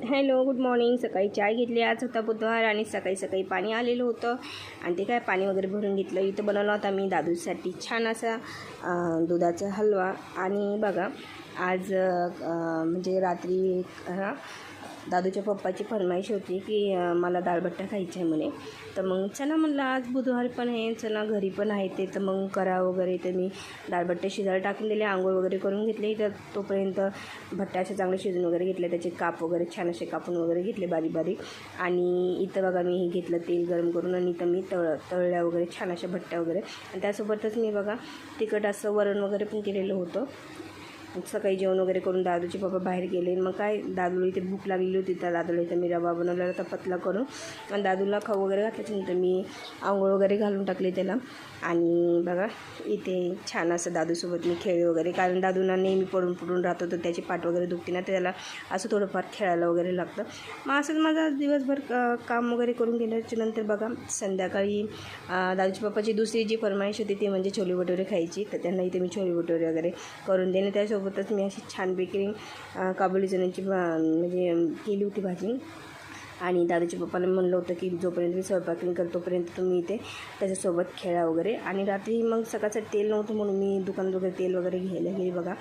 Hello, good morning. सकाळी चाय घेतली. आज होता बुधवार आणि सकाळी सकाळी पाणी आलेलं होतं आणि ते काय पाणी वगैरे भरून घेतलं. इथं बनवला होता मी दादूसाठी छान असा दुधाचा हलवा. आणि बघा आज म्हणजे रात्री दादूच्या पप्पाची फरमाईश होती की मला डाळबट्टा खायचा आहे म्हणे. तर मग चला म्हणलं आज बुधवार पण आहे, चला घरी पण आहे ते, तर मग करा वगैरे. तर मी डाळबट्टे शिजायला टाकून दिले, आंघोळ वगैरे करून घेतले. तर तोपर्यंत भट्टे असे चांगले शिजून वगैरे घेतले, त्याचे काप वगैरे छान असे कापून वगैरे घेतले बारीक बारीक. आणि इथं बघा मी हे घेतलं तेल गरम करून आणि इथं मी तळल्या वगैरे छान अशा भट्ट्या वगैरे. आणि त्यासोबतच मी बघा तिखट असं वरण वगैरे पण केलेलं होतं. सकाळी जेवण वगैरे करून दादूचे पप्पा बाहेर गेले. मग काय दादूला इथे भूक लागलेली होती, त्या दादूला इथं मी रवा बनवलेला होता पतला करून. आणि दादूला खाऊ वगैरे घातल्याच्यानंतर मी आंघोळ वगैरे घालून टाकले त्याला. आणि बघा इथे छान असं दादूसोबत मी खेळले वगैरे, कारण दादूला नेहमी पडून राहत होतं, त्याची पाठ वगैरे दुखते ना, त्याला असं थोडंफार खेळायला वगैरे लागतं. मग असंच माझा दिवसभर काम वगैरे करून गेल्याच्यानंतर बघा संध्याकाळी दादूच्या पप्पाची दुसरी जी फरमाईश होती ती म्हणजे छोले भटुरे खायची. तर त्यांना इथे मी छोले भटुरे वगैरे करून देणे. त्यासोबतच मी अशी छानपैकी काबुली चण्याची म्हणजे केली होती भाजी. आणि दादाच्या पप्पाला म्हणलं होतं की जोपर्यंत मी स्वयंपाक नाही करतो तोपर्यंत तुम्ही इथे त्याच्यासोबत खेळा वगैरे. आणि रात्री मग सकाळचं तेल नव्हतं म्हणून मी दुकानात वगैरे तेल वगैरे घ्यायला गेली बघा.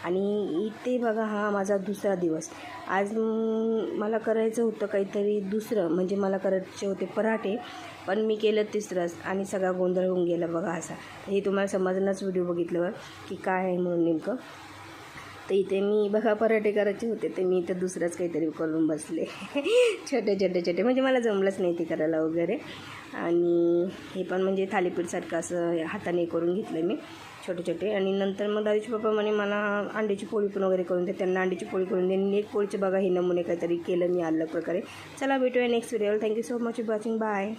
आणि इथे बघा हा माझा दुसरा दिवस. आज मला करायचं होतं काहीतरी दुसरं, म्हणजे मला करायचे होते पराठे, पण मी केलं तिसरंच आणि सगळा गोंधळ होऊन गेला बघा असा. हे तुम्हाला समजणंच व्हिडिओ बघितल्यावर की काय आहे म्हणून नेमकं. तर इथे मी बघा पराठे करायचे होते, तर मी इथं दुसरंच काहीतरी करून बसले छोटे म्हणजे मला जमलंच नाही ते करायला वगैरे. आणि हे पण म्हणजे थालीपीठसारखं असं हाताने करून घेतलं मी छोटे. आणि नंतर मग दादाचे पप्पा म्हणे मला अंड्याची पोळी पण वगैरे करून दे. त्यांना अंड्याची पोळी करून दे. एक पोळीचे बघा हे नमुने काहीतरी केलं मी अलग प्रकारे. चला भेटूया नेक्स्ट व्हिडिओला. Thank you so much for watching. Bye.